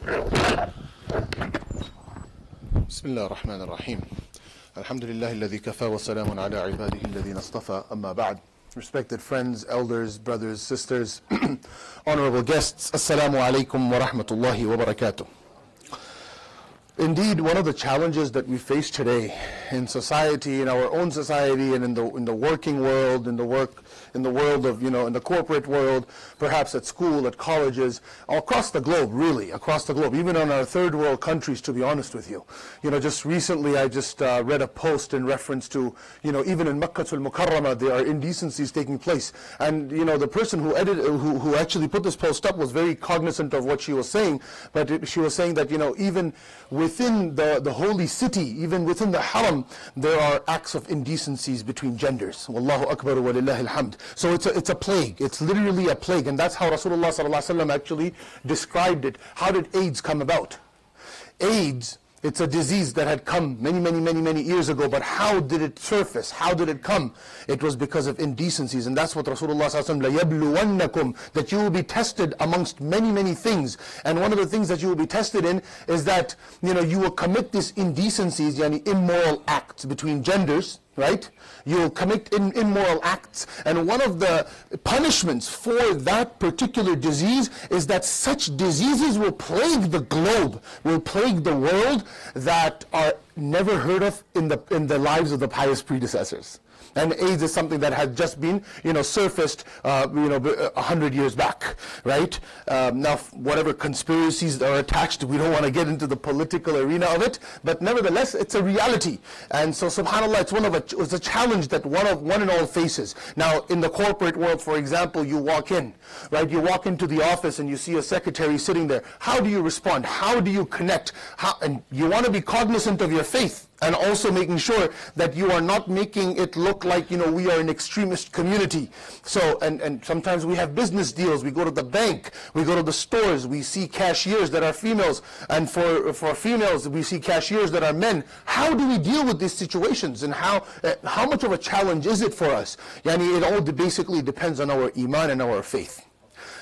بسم الله الرحمن الرحيم الحمد لله الذي كفى وسلام على عباده الذين اصطفى أما بعد. Respected friends, elders, brothers, sisters, honorable guests, Assalamu alaikum wa rahmatullahi wa barakatuh. Indeed, one of the challenges that we face today in society, in our own society, and in the working world, in the world of, in the corporate world, perhaps at school, at colleges, across the globe, really, across the globe, even in our third world countries, to be honest with you. Just recently I just read a post in reference to, even in Makkatul Mukarramah, there are indecencies taking place. And, the person who actually put this post up was very cognizant of what she was saying, but she was saying that, even within the holy city, even within the haram, there are acts of indecencies between genders. Wallahu akbar wa lillahi alhamd. So it's a plague. It's literally a plague. And that's how Rasulullah sallallahu alaihi wasallam actually described it. How did AIDS come about? AIDS, it's a disease that had come many years ago, but how did it surface? How did it come? It was because of indecencies, and that's what Rasulullah sallallahu alaihi wasallam, لَيَبْلُوَنَّكُمْ, that you will be tested amongst many things. And one of the things that you will be tested in is that, you will commit these indecencies, yani immoral acts between genders, right? You will commit immoral acts, and one of the punishments for that particular disease is that such diseases will plague the globe, will plague the world, that are never heard of in the lives of the pious predecessors. And AIDS is something that had just been, surfaced, 100 years back, right? Now, whatever conspiracies are attached, we don't want to get into the political arena of it, but nevertheless, it's a reality. And so, subhanAllah, it's a challenge that one and all faces. Now, in the corporate world, for example, you walk in, right? You walk into the office and you see a secretary sitting there. How do you respond? How do you connect? And you want to be cognizant of your faith, and also making sure that you are not making it look like, we are an extremist community. So, and sometimes we have business deals. We go to the bank, we go to the stores, we see cashiers that are females, and for females, we see cashiers that are men. How do we deal with these situations, and how much of a challenge is it for us? Yani, it all basically depends on our iman and our faith.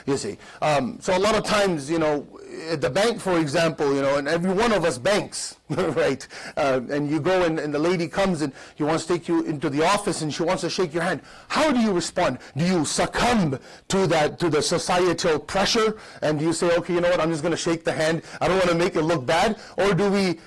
You see, so a lot of times, at the bank, for example, and every one of us banks, right? And you go and the lady comes and she wants to take you into the office and she wants to shake your hand. How do you respond? Do you succumb to the societal pressure, and do you say, okay, you know what, I'm just going to shake the hand, I don't want to make it look bad? Or do we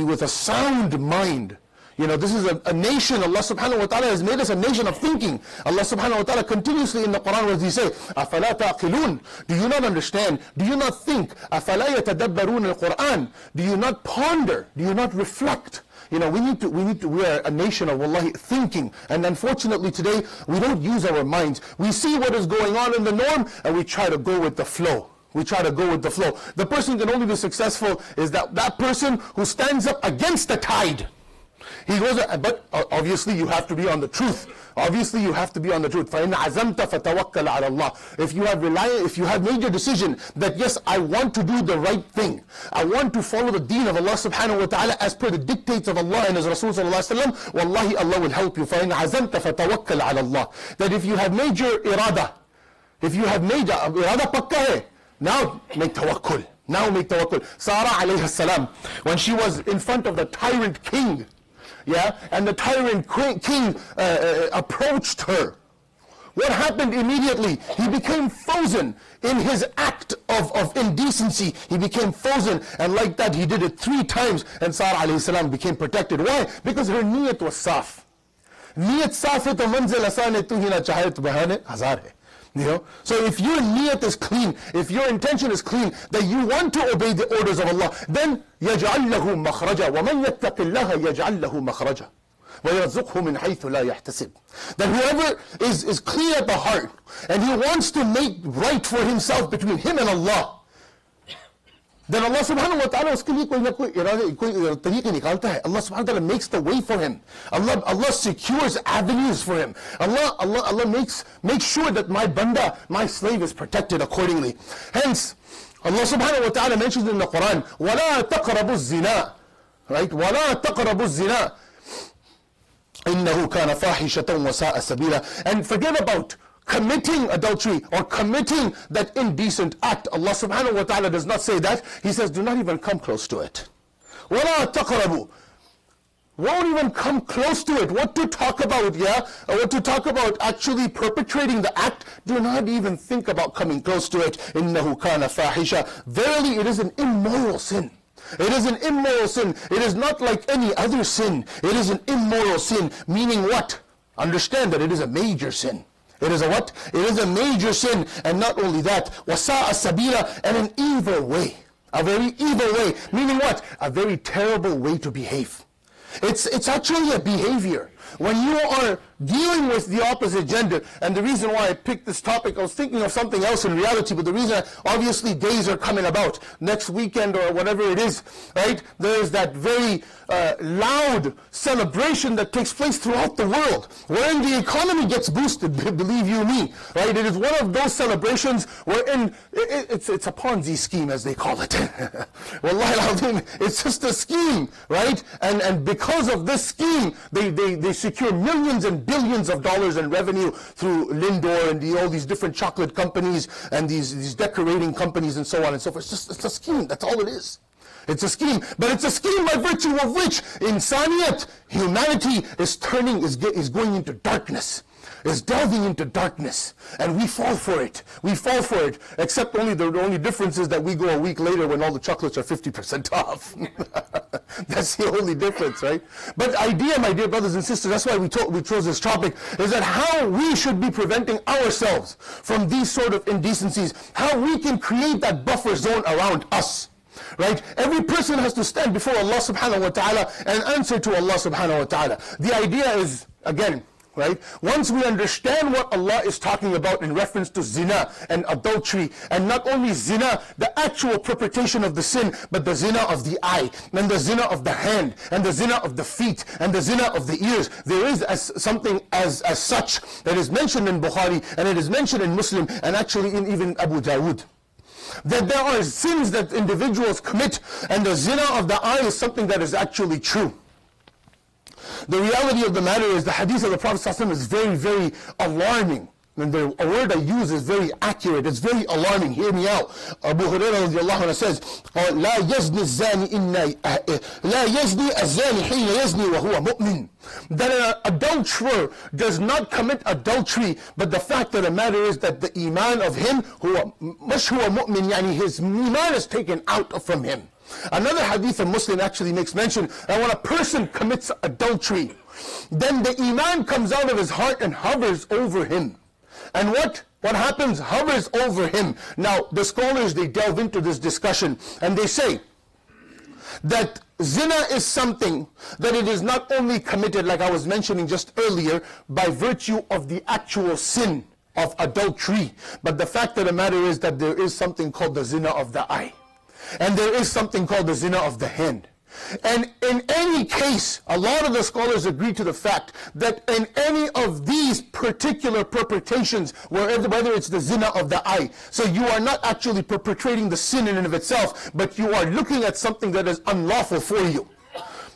with a sound mind? This is a nation. Allah subhanahu wa ta'ala has made us a nation of thinking. Allah subhanahu wa ta'ala continuously in the Quran, what does He say? أَفَلَا تَعْقِلُونَ. Do you not understand? Do you not think? أَفَلَا يَتَدَبَّرُونَ الْقُرْآنِ. Do you not ponder? Do you not reflect? We are a nation of wallahi thinking, and unfortunately today we don't use our minds. We see what is going on in the norm and we try to go with the flow. We try to go with the flow. The person who can only be successful is that person who stands up against the tide. He goes, but obviously you have to be on the truth. Obviously you have to be on the truth. فَإِنْ عَزَمْتَ فَتَوَكَّلْ عَلَى اللَّهِ. If you have made your decision that yes, I want to do the right thing, I want to follow the deen of Allah subhanahu wa ta'ala as per the dictates of Allah and His Rasul sallallahu alaihi wasallam, wallahi, Allah will help you. فَإِنْ عَزَمْتَ فَتَوَكَّلْ عَلَى اللَّهِ. That if you have made your irada, if you have made irada pakka hai, now make tawakkul. Now make tawakkul. Sarah alayhi salam, when she was in front of the tyrant king, and the tyrant king approached her, what happened immediately? He became frozen in his act of indecency. He became frozen, and like that he did it 3 times, and Sarah alayhi salam became protected. Why? Because her niyat was saf. Niyat saf hai to manzil asan hai, tu hi na chahe to bahane hazar hai. So if your niyat is clean, if your intention is clean, that you want to obey the orders of Allah, then يَجْعَلْ لَهُ مَخْرَجًا وَمَنْ يَتَّقِ اللَّهَ يَجْعَلْ لَهُ مَخْرَجًا وَيَرْزُقْهُ مِنْ حَيْثُ لَا يَحْتَسِبْ. That whoever is clean at the heart, and he wants to make right for himself between him and Allah, then Allah subhanahu wa ta'ala uske liye koi na koi tariqe nikalta hai. Allah subhanahu wa ta'ala makes the way for him. Allah secures avenues for him. Allah makes sure that my banda, my slave, is protected accordingly. Hence, Allah subhanahu wa ta'ala mentions in the Quran, وَلَا تَقْرَبُوا الزِّنَا. Right? وَلَا تَقْرَبُوا الزِّنَا إِنَّهُ كَانَ فَاحِشَةً وَسَاءَ سَبِيلًا. And forget about committing adultery or committing that indecent act. Allah subhanahu wa ta'ala does not say that. He says, do not even come close to it. وَلَا تَقْرَبُوا. Won't even come close to it. What to talk about, yeah? Or what to talk about actually perpetrating the act? Do not even think about coming close to it. إِنَّهُ كَانَ فَاحِشًا. Verily, it is an immoral sin. It is an immoral sin. It is not like any other sin. It is an immoral sin. Meaning what? Understand that it is a major sin. It is a what? It is a major sin. And not only that, وَسَاءَ سَبِيلًا, and an evil way. A very evil way. Meaning what? A very terrible way to behave. It's actually a behavior. When you are dealing with the opposite gender, and the reason why I picked this topic, I was thinking of something else in reality, but the reason, obviously days are coming about, next weekend or whatever it is, right? There is that very loud celebration that takes place throughout the world, wherein the economy gets boosted, believe you me, right? It is one of those celebrations wherein it's a Ponzi scheme, as they call it. Wallahi al-azim, it's just a scheme, right? And because of this scheme, they secure millions and billions of dollars in revenue through Lindor and all these different chocolate companies and these decorating companies and so on and so forth. It's a scheme. That's all it is. It's a scheme. But it's a scheme by virtue of which insaniyat, humanity, is going into darkness. Is delving into darkness, and we fall for it. We fall for it. Except the only difference is that we go a week later when all the chocolates are 50% off. That's the only difference, right? But the idea, my dear brothers and sisters, that's why we chose this topic, is that how we should be preventing ourselves from these sort of indecencies. How we can create that buffer zone around us. Right? Every person has to stand before Allah subhanahu wa ta'ala and answer to Allah subhanahu wa ta'ala. The idea is, again, right? Once we understand what Allah is talking about in reference to zina and adultery, and not only zina, the actual perpetration of the sin, but the zina of the eye, and the zina of the hand, and the zina of the feet, and the zina of the ears. There is something as such that is mentioned in Bukhari, and it is mentioned in Muslim, and actually in even Abu Dawood. That there are sins that individuals commit, and the zina of the eye is something that is actually true. The reality of the matter is the hadith of the Prophet ﷺ is very, very alarming. And the word I use is very accurate. It's very alarming. Hear me out. Abu Hurairah radiallahu anhu says, لا يزني الزاني حين يزني وهو مؤمن. That an adulterer does not commit adultery, but the fact of the matter is that the iman of him, مش هو مؤمن, يعني his iman is taken out from him. Another hadith of Muslim actually makes mention that when a person commits adultery, then the iman comes out of his heart and hovers over him. And what happens? Hovers over him. Now, the scholars, they delve into this discussion, and they say that zina is something that it is not only committed, like I was mentioning just earlier, by virtue of the actual sin of adultery, but the fact of the matter is that there is something called the zina of the eye. And there is something called the zina of the hand. And in any case, a lot of the scholars agree to the fact that in any of these particular perpetrations, whether it's the zina of the eye, so you are not actually perpetrating the sin in and of itself, but you are looking at something that is unlawful for you.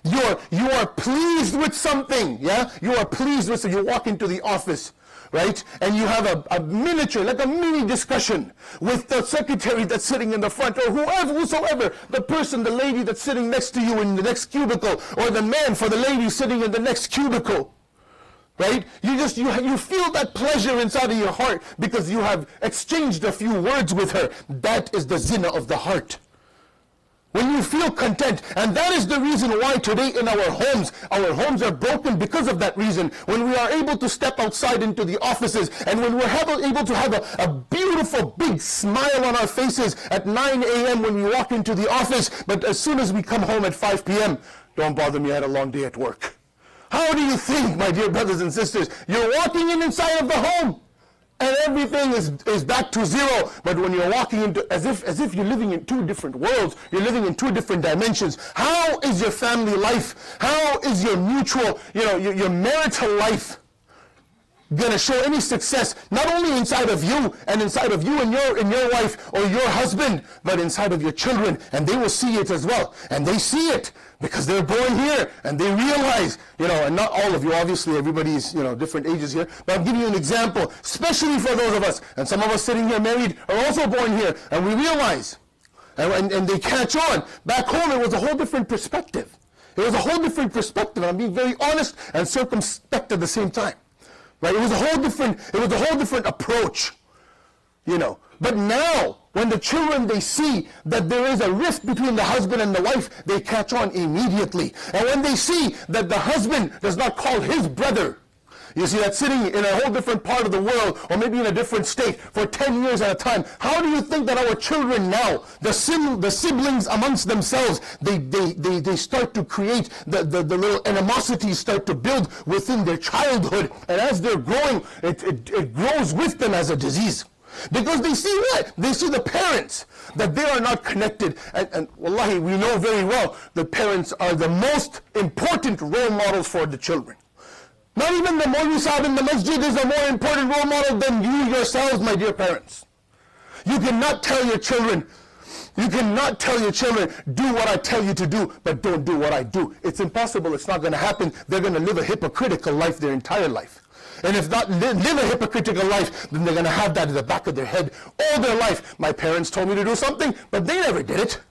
You are pleased with something, yeah? You are pleased with, so you walk into the office, right? And you have a miniature, like a mini discussion with the secretary that's sitting in the front, or whosoever, the person, the lady that's sitting next to you in the next cubicle, or the man for the lady sitting in the next cubicle, right? You feel that pleasure inside of your heart because you have exchanged a few words with her. That is the zina of the heart. When you feel content, and that is the reason why today in our homes are broken because of that reason. When we are able to step outside into the offices, and when we're able to have a beautiful big smile on our faces at 9 a.m. when we walk into the office, but as soon as we come home at 5 p.m., don't bother me, I had a long day at work. How do you think, my dear brothers and sisters, you're walking inside of the home, and everything is back to zero? But when you're walking into, as if you're living in two different worlds, you're living in two different dimensions. How is your family life? How is your mutual, your marital life going to show any success, not only inside of you and your wife or your husband, but inside of your children, and they will see it as well. And they see it because they're born here, and they realize, and not all of you, obviously everybody's, different ages here, but I'm giving you an example, especially for those of us, and some of us sitting here married are also born here, and we realize, and they catch on. Back home it was a whole different perspective. It was a whole different perspective, and I'm being very honest and circumspect at the same time. Right? It was a whole different approach. But now, when the children, they see that there is a rift between the husband and the wife, they catch on immediately. And when they see that the husband does not call his brother, you see that sitting in a whole different part of the world, or maybe in a different state, for 10 years at a time, how do you think that our children now, the siblings amongst themselves, they start to create, the little animosities start to build within their childhood, and as they're growing, it grows with them as a disease. Because they see what? They see the parents, that they are not connected. And wallahi, we know very well the parents are the most important role models for the children. Not even the Mawlvi Sahib in the masjid is a more important role model than you yourselves, my dear parents. You cannot tell your children, do what I tell you to do, but don't do what I do. It's impossible. It's not going to happen. They're going to live a hypocritical life their entire life. And if not live a hypocritical life, then they're going to have that in the back of their head all their life. My parents told me to do something, but they never did it.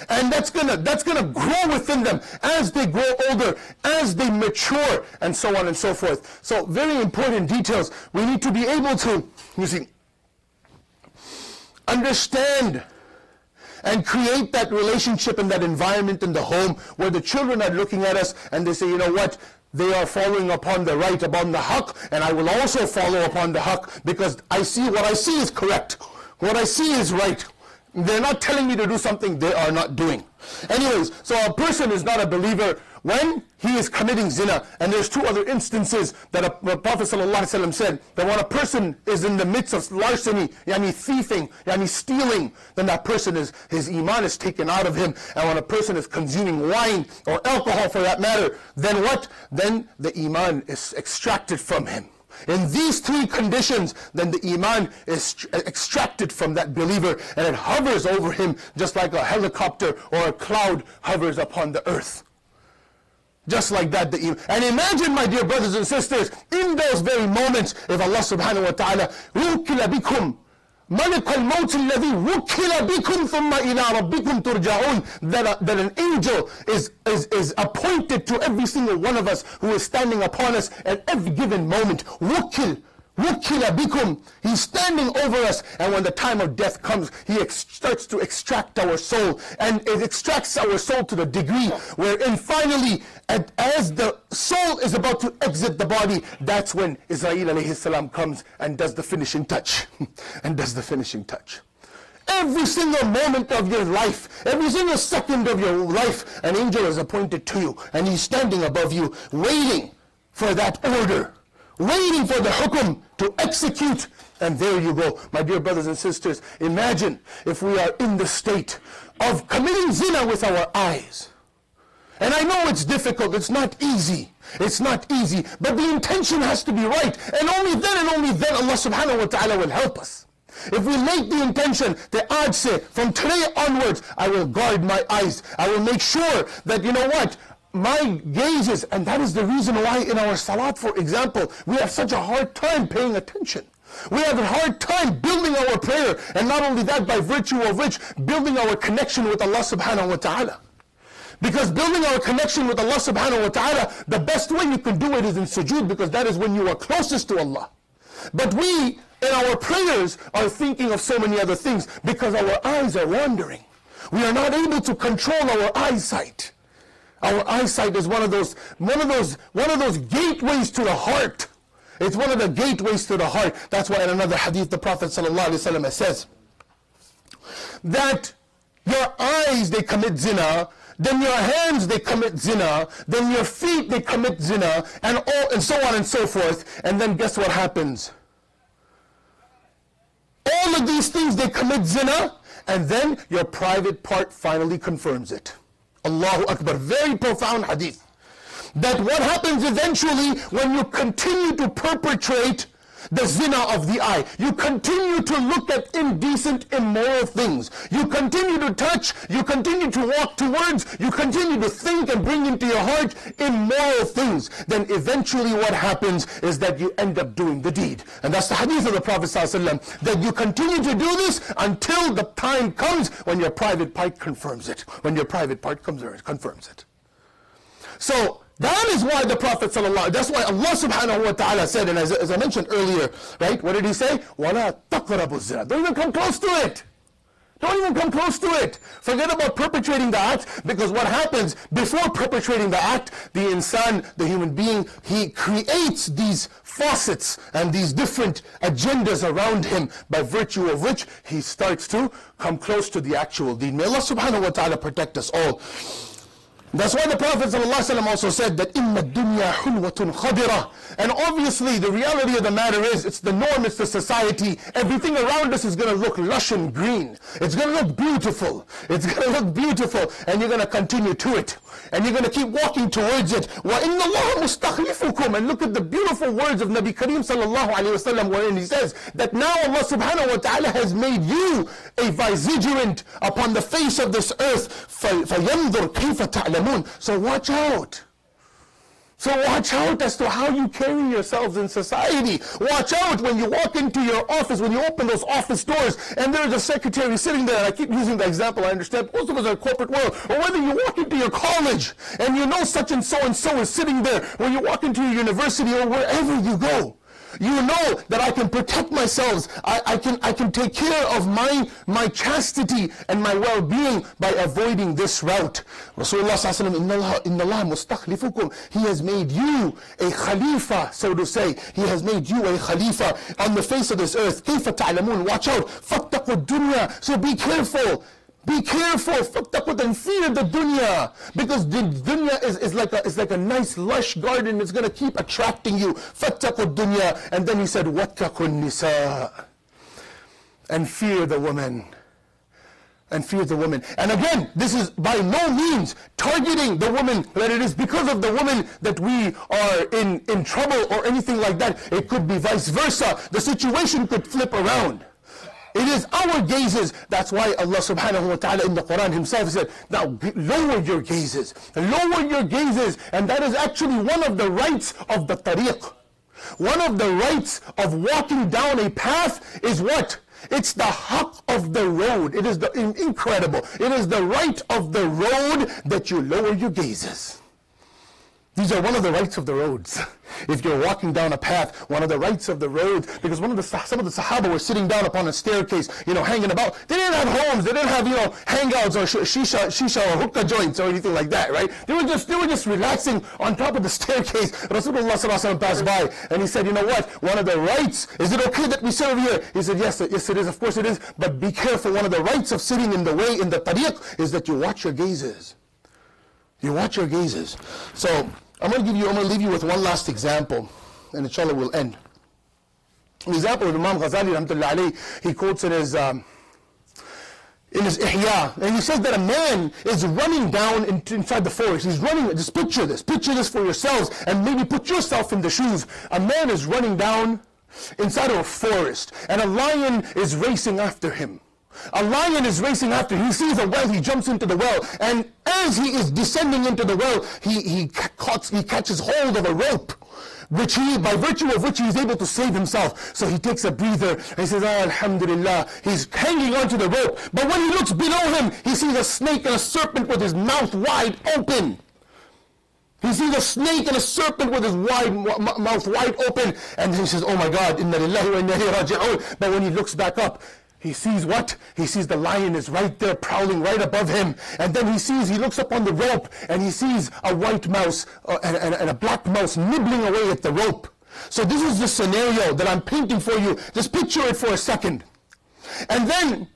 And that's gonna grow within them as they grow older, as they mature, and so on and so forth. So very important details. We need to be able to, understand and create that relationship and that environment in the home where the children are looking at us and they say, you know what? They are following upon the right, upon the haqq, and I will also follow upon the haqq because I see what I see is correct. What I see is right. They're not telling me to do something they are not doing. Anyways, so a person is not a believer when he is committing zina. And there's two other instances that the Prophet ﷺ said that when a person is in the midst of larceny, yani thieving, yani stealing, then that person his iman is taken out of him. And when a person is consuming wine or alcohol for that matter, then what? Then the iman is extracted from him. In these three conditions, then the iman is extracted from that believer and it hovers over him just like a helicopter or a cloud hovers upon the earth. Just like that, the iman. And imagine, my dear brothers and sisters, in those very moments, if Allah subhanahu wa ta'ala وُكِّلَ بِكُمْ مَلِكَ الْمَوْتِ الَّذِي وُكِّلَ بِكُمْ ثُمَّ إِلَىٰ رَبِّكُمْ تُرْجَعُونَ, that an angel is appointed to every single one of us who is standing upon us at every given moment. وُكِّلَ بِكُمْ, he's standing over us, and when the time of death comes, he starts to extract our soul, and it extracts our soul to the degree wherein finally, as the soul is about to exit the body, that's when Israel alayhi salam comes and does the finishing touch. Every single moment of your life, every single second of your life, an angel is appointed to you, and he's standing above you, waiting for that order, waiting for the hukum to execute. And there you go, my dear brothers and sisters. Imagine if we are in the state of committing zina with our eyes. And I know it's difficult, it's not easy, but the intention has to be right. And only then Allah subhanahu wa ta'ala will help us. If we make the intention, the Aj say, from today onwards, I will guard my eyes. I will make sure that, you know what, my gazes, and that is the reason why in our salat, for example, we have such a hard time paying attention. We have a hard time building our prayer, and not only that, by virtue of which, building our connection with Allah subhanahu wa ta'ala. Because building our connection with Allah subhanahu wa ta'ala, the best way you can do it is in sujood, because that is when you are closest to Allah. But we, in our prayers, are thinking of so many other things, because our eyes are wandering. We are not able to control our eyesight. Our eyesight is one of those gateways to the heart. It's one of the gateways to the heart. That's why in another hadith the Prophet ﷺ says that your eyes, they commit zina, then your hands, they commit zina, then your feet, they commit zina, and so on and so forth. And then guess what happens? All of these things, they commit zina, and then your private part finally confirms it. Allahu Akbar. Very profound hadith. that what happens eventually when you continue to perpetrate the zina of the eye, you continue to look at indecent, immoral things, you continue to touch, you continue to walk towards, you continue to think and bring into your heart immoral things, then eventually what happens is that you end up doing the deed. And that's the hadith of the Prophet ﷺ, that you continue to do this until the time comes when your private part confirms it. When your private part confirms it. So, that is why the Prophet that's why Allah subhanahu wa ta'ala said, and as I mentioned earlier, right, what did he say? وَلَا تَقْرَبُوا الزِّنَا. Don't even come close to it. Don't even come close to it. Forget about perpetrating the act, because what happens before perpetrating the act, the insan, the human being, he creates these faucets and these different agendas around him, by virtue of which he starts to come close to the actual deed. May Allah subhanahu wa ta'ala protect us all. That's why the Prophet ﷺ also said that إِنَّ الدُّنْيَا حُلْوَةٌ خَضِرَةٌ. And obviously the reality of the matter is, it's the norm, it's the society. Everything around us is going to look lush and green. It's going to look beautiful. It's going to look beautiful, and you're going to continue to it. And you're going to keep walking towards it. وَإِنَّ اللَّهَ مُسْتَخْلِفُكُمْ. And look at the beautiful words of Nabi Kareem sallallahu alayhi wa sallam, wherein he says that now Allah subhanahu wa ta'ala has made you a vicegerent upon the face of this earth. فَيَنْظُرْ كَيْفَ تَعْلَمُونَ. So watch out. So watch out as to how you carry yourselves in society. Watch out when you walk into your office, when you open those office doors, and there's a secretary sitting there. And I keep using the example, I understand most of us are in the corporate world. Or whether you walk into your college, and you know such and so is sitting there. When you walk into your university, or wherever you go, you know that I can protect myself. I can take care of my chastity and my well-being by avoiding this route. Rasulullah sallallahu alaihi wasallam, inna Allah mustakhlifukum. He has made you a khalifa, so to say. He has made you a khalifa on the face of this earth. Kayfa ta'lamun. Watch out. Fattaqu dunya. So be careful. Be careful, fattaqut, and fear the dunya, because the dunya is like a nice lush garden. It's going to keep attracting you. Fattaqut dunya. And then he said, wattaqun nisa, and fear the woman. And fear the woman. And again, this is by no means targeting the woman, that it is because of the woman that we are in trouble or anything like that. It could be vice versa. The situation could flip around. It is our gazes. That's why Allah subhanahu wa ta'ala in the Quran himself said, now lower your gazes. Lower your gazes. And that is actually one of the rights of the tariq. One of the rights of walking down a path is what? It's the haqq of the road. It is incredible. It is the right of the road that you lower your gazes. These are one of the rights of the roads. If you're walking down a path, one of the rights of the road, because some of the Sahaba were sitting down upon a staircase, hanging about. They didn't have homes, they didn't have, hangouts or shisha or hookah joints or anything like that, right? They were just relaxing on top of the staircase. Rasulullah sallallahu alaihi wasallam passed by, and he said, you know what? One of the rights, is it okay that we sit over here? He said, yes, it is, of course it is, but be careful. One of the rights of sitting in the way, in the tariq, is that you watch your gazes. You watch your gazes. So, I'm going to leave you with one last example, and inshallah we'll end. The example of Imam Ghazali rahmatullah alayhi, he quotes in his Ihya, and he says that a man is running down inside the forest. He's running, just picture this for yourselves, and maybe put yourself in the shoes. A man is running down inside of a forest, and a lion is racing after him. A lion is racing after him. He sees a well, he jumps into the well, and as he is descending into the well, he catches hold of a rope, which by virtue of which he is able to save himself. So he takes a breather, and he says, oh, alhamdulillah. He's hanging onto the rope, but when he looks below him, he sees a snake and a serpent with his mouth wide open. He sees a snake and a serpent with his mouth wide open, and then he says, oh my God, inna lillahi wa inna ilayhi raji'un. But when he looks back up, he sees what? He sees the lion is right there prowling right above him. And then he looks up on the rope, and he sees a white mouse and a black mouse nibbling away at the rope. So this is the scenario that I'm painting for you. Just picture it for a second. And then,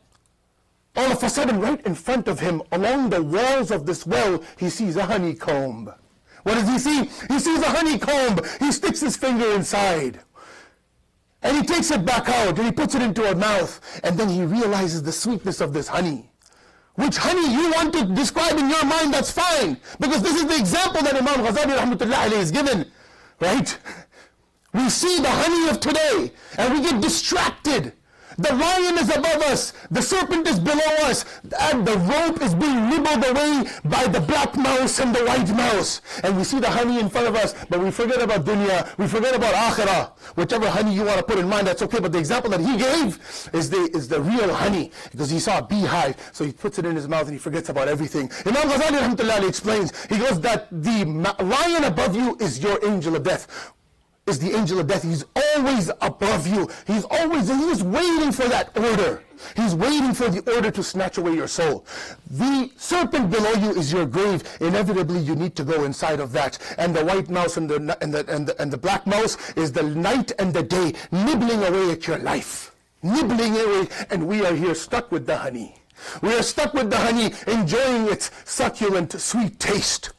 all of a sudden, right in front of him, along the walls of this well, he sees a honeycomb. What does he see? He sees a honeycomb. He sticks his finger inside. And he takes it back out, and he puts it into her mouth, and then he realizes the sweetness of this honey. Which honey you want to describe in your mind, that's fine. Because this is the example that Imam Ghazali rahmatullah alayhi is given. Right? We see the honey of today and we get distracted. The lion is above us, the serpent is below us, and the rope is being nibbled away by the black mouse and the white mouse. And we see the honey in front of us, but we forget about dunya, we forget about akhirah. Whichever honey you want to put in mind, that's okay. But the example that he gave is the real honey, because he saw a beehive, so he puts it in his mouth and he forgets about everything. Imam Ghazali rahmatullah explains, he goes that the lion above you is your angel of death. Is the angel of death. He's always above you. He's waiting for that order. He's waiting for the order to snatch away your soul. The serpent below you is your grave. Inevitably, you need to go inside of that. And the white mouse and the black mouse is the night and the day, nibbling away at your life. Nibbling away, and we are here stuck with the honey. We are stuck with the honey, enjoying its succulent, sweet taste.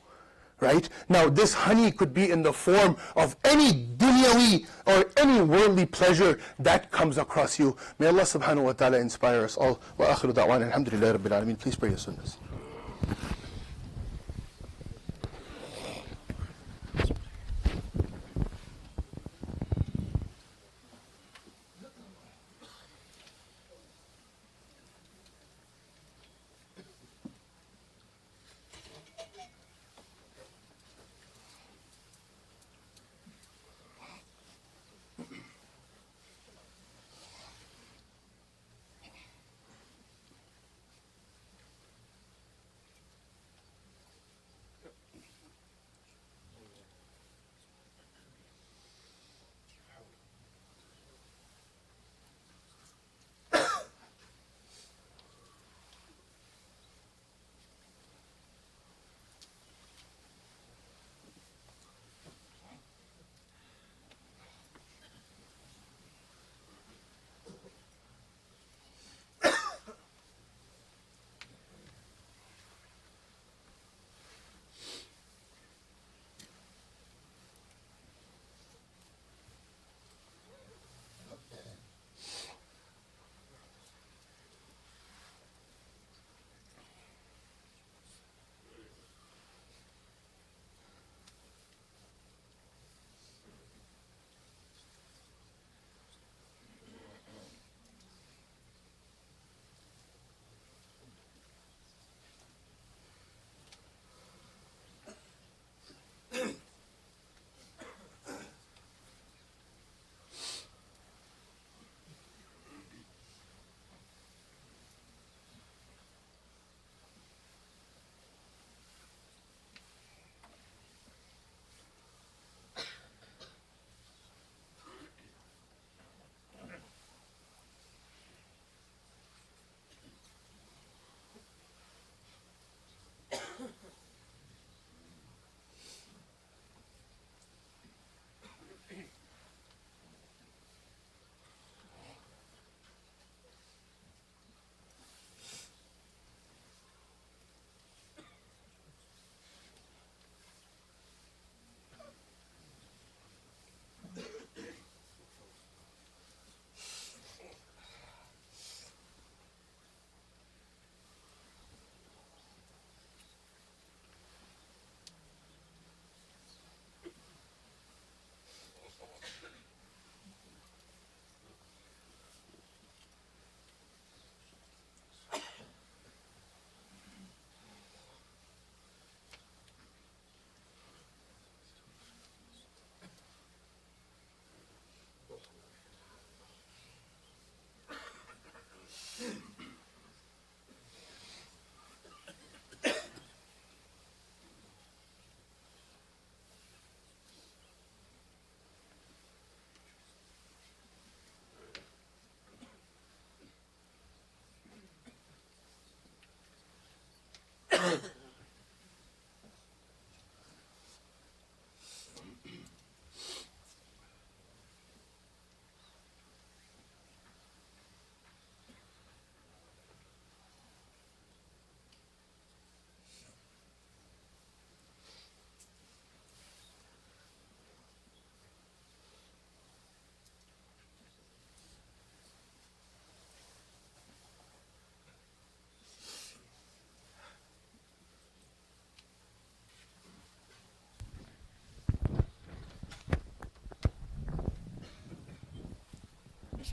Right? Now this honey could be in the form of any dunyawi or any worldly pleasure that comes across you. May Allah subhanahu wa ta'ala inspire us all. Wa akhiru da'wana alhamdulillahi rabbil alameen. Please pray your sunnahs.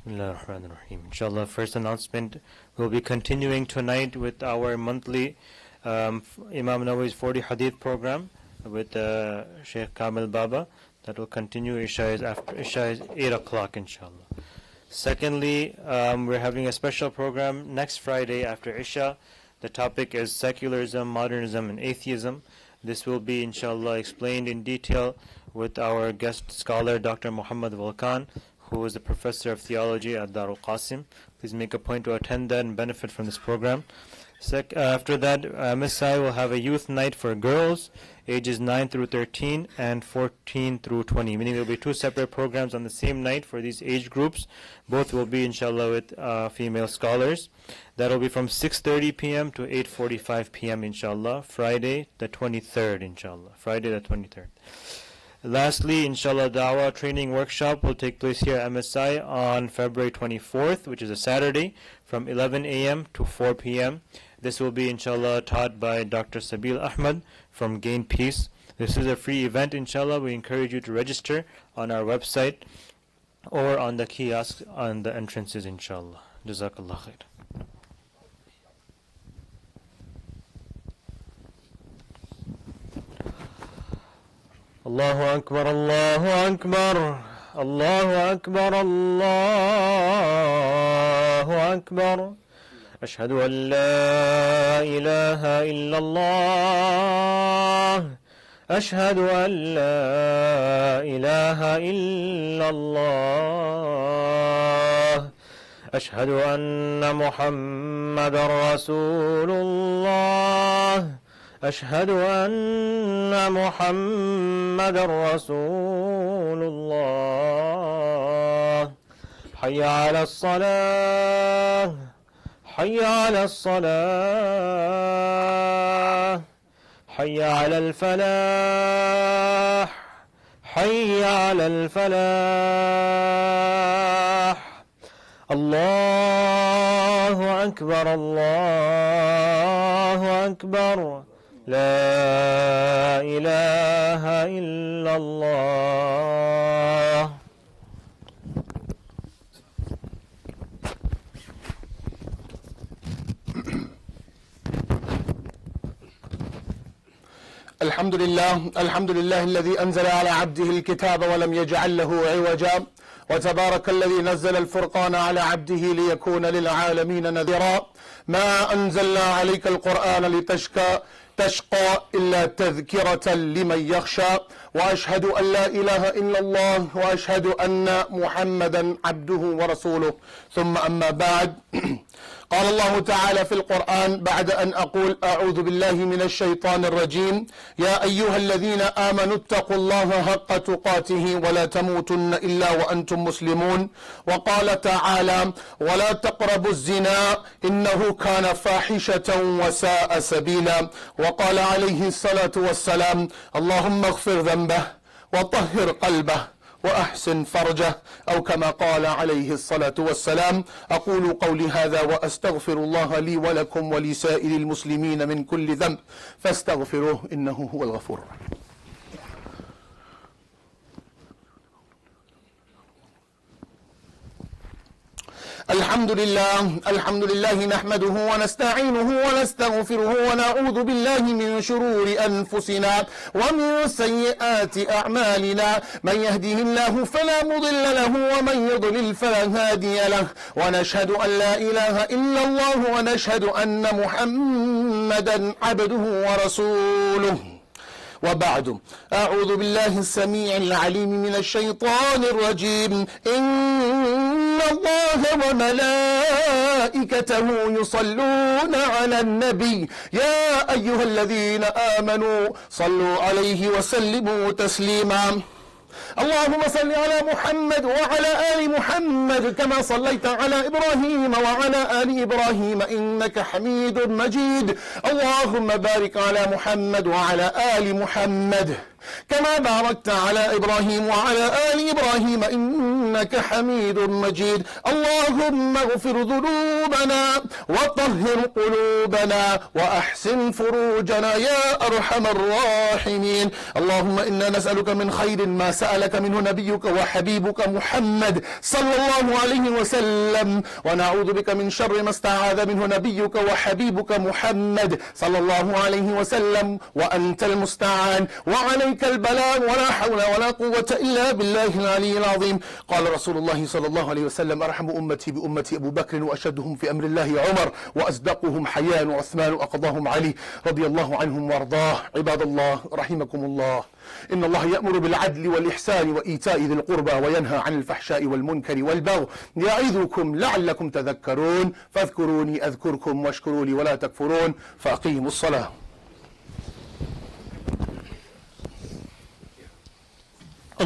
Bismillah ar-Rahman ar-Rahim. Inshallah, first announcement, we'll be continuing tonight with our monthly Imam Nawawi's 40 Hadith program with Sheikh Kamil Baba. That will continue. Isha is 8 o'clock, inshallah. Secondly, we're having a special program next Friday after Isha. The topic is secularism, modernism, and atheism. This will be, inshallah, explained in detail with our guest scholar, Dr. Muhammad Volkan, who is a professor of theology at Darul Qasim. Please make a point to attend that and benefit from this program. After that, MSI will have a youth night for girls, ages 9 through 13 and 14 through 20, meaning there will be two separate programs on the same night for these age groups. Both will be, inshallah, with female scholars. That will be from 6:30 p.m. to 8:45 p.m., inshallah, Friday the 23rd, inshallah. Friday the 23rd. Lastly, inshallah, Dawah training workshop will take place here at MSI on February 24th, which is a Saturday, from 11 a.m. to 4 p.m. This will be, inshallah, taught by Dr. Sabil Ahmad from Gain Peace. This is a free event, inshallah. We encourage you to register on our website or on the kiosks on the entrances, inshallah. Jazakallah khair. Allahu Akbar, Allahu Akbar, Allahu Akbar, Allahu Akbar. أشهد أن لا إله إلا الله أشهد أن لا إله إلا الله أشهد أن محمد رسول الله أشهد أن محمد رسول الله حي على الصلاة حي على الصلاة حي على الفلاح حي على الفلاح الله أكبر الله أكبر لا إله إلا الله. الحمد لله الذي أنزل على عبده الكتاب ولم يجعل له عوجا وتبارك الذي نزل الفرقان على عبده ليكون للعالمين نذيرا ما أنزلنا عليك القرآن لتشقى إلا تذكرة لمن يخشى وأشهد أن لا إله إلا الله وأشهد أن محمدا عبده ورسوله ثم أما بعد. قال الله تعالى في القرآن بعد أن أقول أعوذ بالله من الشيطان الرجيم يا أيها الذين آمنوا اتقوا الله حق تقاته ولا تموتن إلا وأنتم مسلمون. وقال تعالى ولا تقربوا الزنا إنه كان فاحشة وساء سبيلا. وقال عليه الصلاة والسلام اللهم اغفر ذنبه وطهر قلبه وأحسن فرجه أو كما قال عليه الصلاة والسلام. أقول قولي هذا وأستغفر الله لي ولكم ولسائر المسلمين من كل ذنب فاستغفروه إنه هو الغفور الرحيم. الحمد لله نحمده ونستعينه ونستغفره ونعوذ بالله من شرور أنفسنا ومن سيئات أعمالنا من يهده الله فلا مضل له ومن يضلل فلا هادي له ونشهد أن لا إله إلا الله ونشهد أن محمدا عبده ورسوله. وبعد أعوذ بالله السميع العليم من الشيطان الرجيم إن الله وملائكته يصلون على النبي يا أيها الذين آمنوا صلوا عليه وسلموا تسليما. اللهم صل على محمد وعلى آل محمد كما صليت على إبراهيم وعلى آل إبراهيم إنك حميد مجيد. اللهم بارك على محمد وعلى آل محمد كما باركت على إبراهيم وعلى آل إبراهيم إنك إنك حميد مجيد. اللهم اغفر ذنوبنا وطهر قلوبنا وأحسن فروجنا يا أرحم الراحمين. اللهم إنا نسألك من خير ما سألك منه نبيك وحبيبك محمد صلى الله عليه وسلم، ونعوذ بك من شر ما استعاذ منه نبيك وحبيبك محمد صلى الله عليه وسلم، وأنت المستعان وعليك البلاغ، ولا حول ولا قوة إلا بالله العلي العظيم. قال رسول الله صلى الله عليه وسلم: أرحم أمتي بأمتي أبو بكر، وأشدهم في أمر الله عمر، وأصدقهم حيان عثمان، وأقضاهم علي رضي الله عنهم وارضاه. عباد الله رحمكم الله، إن الله يأمر بالعدل والإحسان وإيتاء ذي القربى وينهى عن الفحشاء والمنكر والبغي يعظكم لعلكم تذكرون. فاذكروني أذكركم واشكروا لي ولا تكفرون. فأقيموا الصلاة.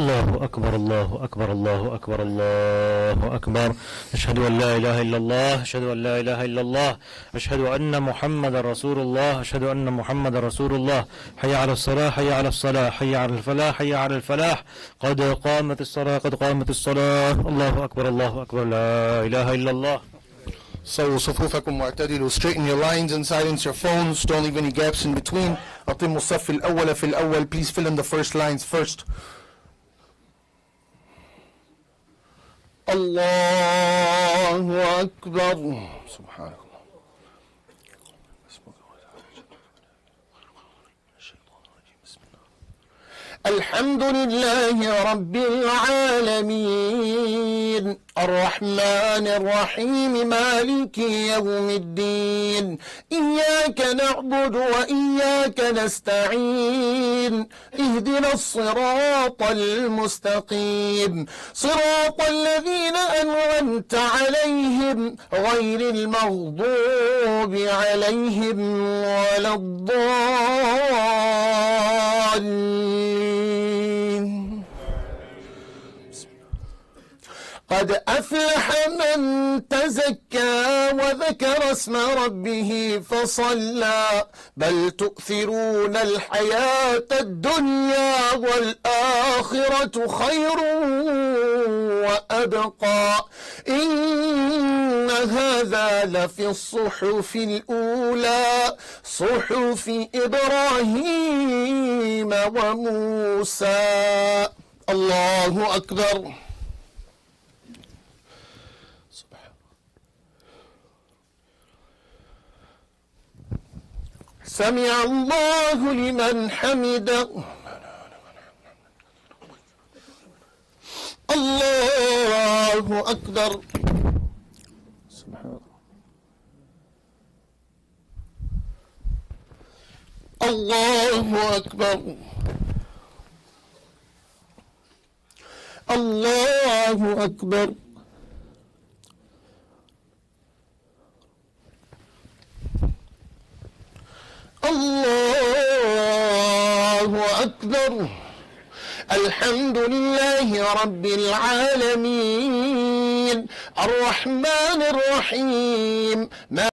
الله أكبر الله أكبر الله أكبر الله أكبر. أشهد أن لا إله إلا الله، أشهد أن لا إله إلا الله، أشهد أن محمد رسول الله، أشهد أن محمد رسول الله. حي على الصلاة، حي على الصلاة، حي على الفلاح، حي على الفلاح. قد قامت الصلاة، قد قامت الصلاة. الله أكبر الله أكبر، لا إله إلا الله. سووا صفوفكم واعتدلوا. Straighten your lines and silence your phones. Don't leave any gaps in between. أتموا الصف الأول في الأول. Please fill in the first lines first. الله أكبر. سبحان الله. الحمد لله رب العالمين، الرحمن الرحيم، مالك يوم الدين، إياك نعبد وإياك نستعين، اهدنا الصراط المستقيم، صراط الذين أنعمت عليهم غير المغضوب عليهم ولا الضالين. قد أفلح من تزكى وذكر اسم ربه فصلى، بل تؤثرون الحياة الدنيا والآخرة خير وأبقى، إن هذا لفي الصحف الأولى، صحف إبراهيم وموسى. الله أكبر. سمع الله لمن حمده. الله أكبر. الله أكبر. الله أكبر. الله أكبر. الحمد لله رب العالمين، الرحمن الرحيم.